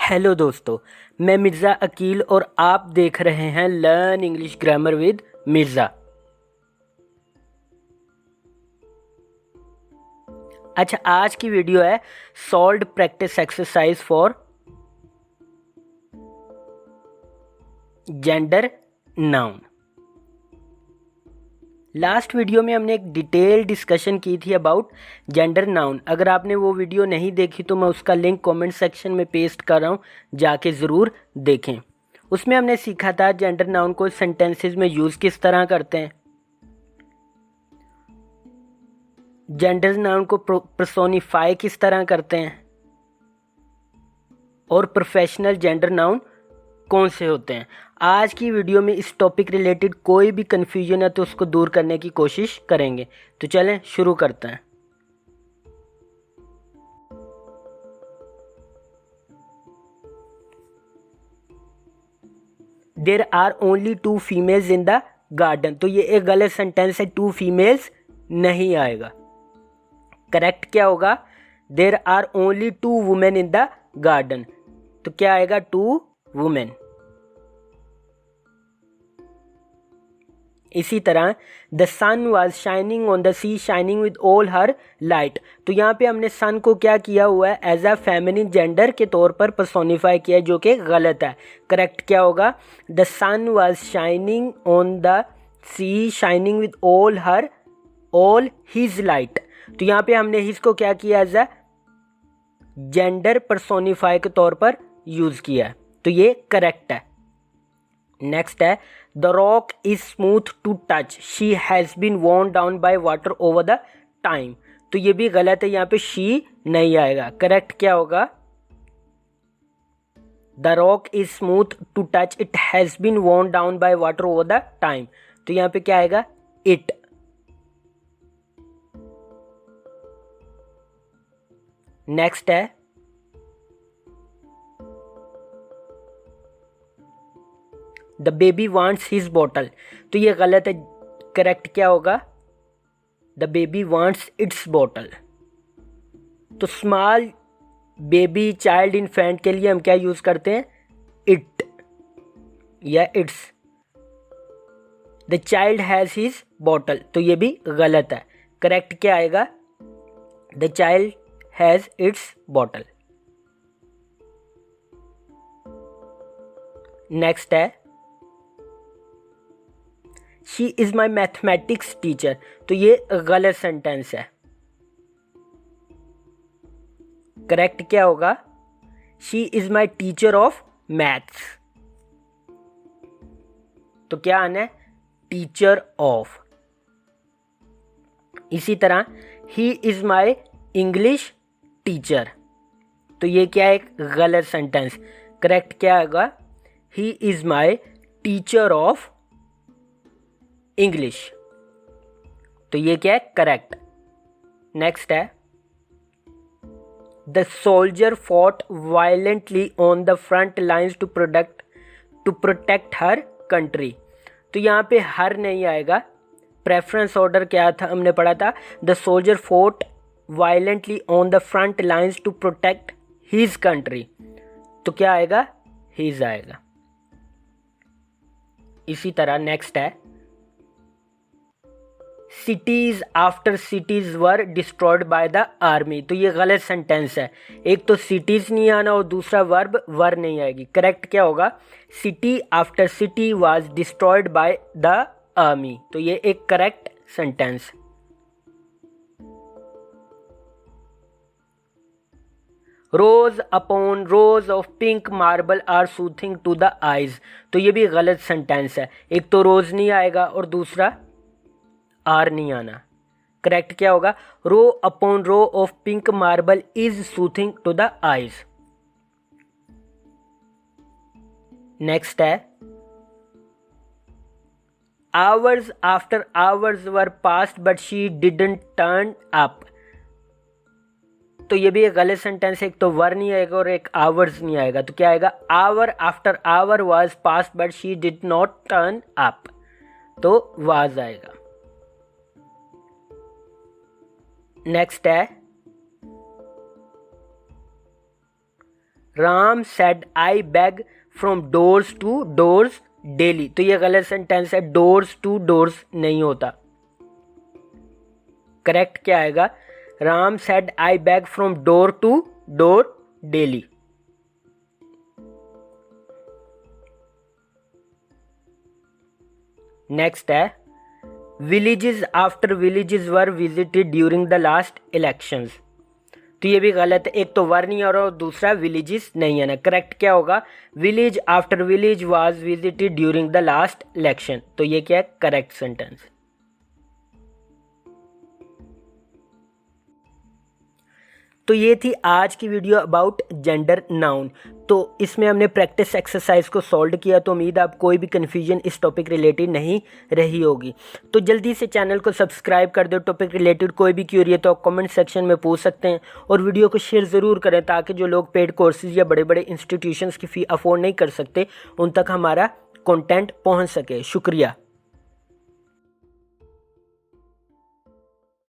Hello दोस्तों, मैं मिर्ज़ा अकील और आप देख रहे हैं learn English grammar with Mirza. अच्छा, आज की वीडियो है solved practice exercise for gender noun. Last video में हमने एक डिटेल डिस्कशन की थी अबाउट जेंडर नाउन। अगर आपने वो वीडियो नहीं देखी तो मैं उसका लिंक कमेंट सेक्शन में पेस्ट कर रहा हूँ, जाके ज़रूर देखें। उसमें हमने सीखा था जेंडर नाउन को सेंटेंसेस में यूज़ किस तरह करते हैं, जेंडर नाउन को पर्सोनिफाई किस तरह करते हैं, और प्रोफेशनल जेंडर नाउन कौन से होते हैं। आज की वीडियो में इस टॉपिक रिलेटेड कोई भी कन्फ्यूजन है तो उसको दूर करने की कोशिश करेंगे। तो चलें शुरू करते हैं। There are only 2 females in the garden. तो ये एक गलत सेंटेंस है, 2 फीमेल्स नहीं आएगा। करेक्ट क्या होगा? There are only 2 women in the garden. तो क्या आएगा? 2 वुमेन। इसी तरह the sun was shining on the sea shining with all her light. तो यहाँ पे हमने सन को क्या किया हुआ है? एज अ फेमिनिन जेंडर के तौर पर पर्सोनिफाई किया है, जो कि गलत है। करेक्ट क्या होगा? The sun was shining on the sea shining with all his light. तो यहाँ पे हमने हिज को क्या किया? एज अ जेंडर पर्सोनिफाई के तौर पर यूज किया है, तो ये करेक्ट है। नेक्स्ट है the rock is smooth to touch, she has been worn down by water over the time. तो ये भी गलत है, यहाँ पे शी नहीं आएगा। करेक्ट क्या होगा? The rock is smooth to touch, it has been worn down by water over the time. तो यहाँ पे क्या आएगा? इट। नेक्स्ट है the baby wants his bottle. तो ये गलत है। करेक्ट क्या होगा? The baby wants its bottle. तो स्मॉल बेबी चाइल्ड इन्फेंट के लिए हम क्या यूज करते हैं? इट या its. The child has his bottle. तो ये भी गलत है। करेक्ट क्या आएगा? The child has its bottle. Next है she is my mathematics teacher. तो ये गलत सेंटेंस है। करेक्ट क्या होगा? She is my teacher of maths. तो क्या आना है? Teacher of. इसी तरह ही इज माई इंग्लिश टीचर। तो ये क्या है? एक गलत सेंटेंस। करेक्ट क्या होगा? He is my teacher of English. तो ये क्या है? करेक्ट। नेक्स्ट है the soldier fought violently on the front lines to protect her country. तो यहाँ पे हर नहीं आएगा। प्रेफरेंस ऑर्डर क्या था? हमने पढ़ा था the soldier fought violently on the front lines to protect his country. तो क्या आएगा? हिज आएगा। इसी तरह नेक्स्ट है cities after cities were destroyed by the army. तो ये गलत सेंटेंस है। एक तो सिटीज नहीं आना और दूसरा वर्ब वर नहीं आएगी। करेक्ट क्या होगा? City after city was destroyed by the army. तो ये एक correct sentence. Rows upon rows of pink marble are soothing to the eyes. तो ये भी गलत सेंटेंस है। एक तो रोज नहीं आएगा और दूसरा आर नहीं आना। करेक्ट क्या होगा? Row upon row of pink marble is soothing to the eyes. Next है hours after hours were past but she didn't turn up. तो ये भी एक गलत सेंटेंस है। एक तो वर नहीं आएगा और एक आवर्स नहीं आएगा। तो क्या आएगा? Hour after hour was passed but she did not turn up. तो वाज आएगा। नेक्स्ट है Ram said I beg from doors to doors daily, तो ये गलत सेंटेंस है, डोर्स टू डोर्स नहीं होता। करेक्ट क्या आएगा, Ram said I beg from door to door daily. Next है villages after villages were visited during the last elections, तो ये भी गलत है, एक तो वर नहीं और दूसरा विलेजेस नहीं है ना। करेक्ट क्या होगा, village after village was visited during the last election, तो ये क्या है, करेक्ट सेंटेंस। तो ये थी आज की वीडियो अबाउट जेंडर नाउन। तो इसमें हमने प्रैक्टिस एक्सरसाइज को सॉल्व किया, तो उम्मीद आप कोई भी कन्फ्यूजन इस टॉपिक रिलेटेड नहीं रही होगी। तो जल्दी से चैनल को सब्सक्राइब कर दो। टॉपिक रिलेटेड कोई भी क्यूरी है तो आप कमेंट सेक्शन में पूछ सकते हैं, और वीडियो को शेयर ज़रूर करें ताकि जो लोग पेड कोर्सेज या बड़े बड़े इंस्टीट्यूशंस की फ़ी अफोर्ड नहीं कर सकते उन तक हमारा कंटेंट पहुंच सके। शुक्रिया।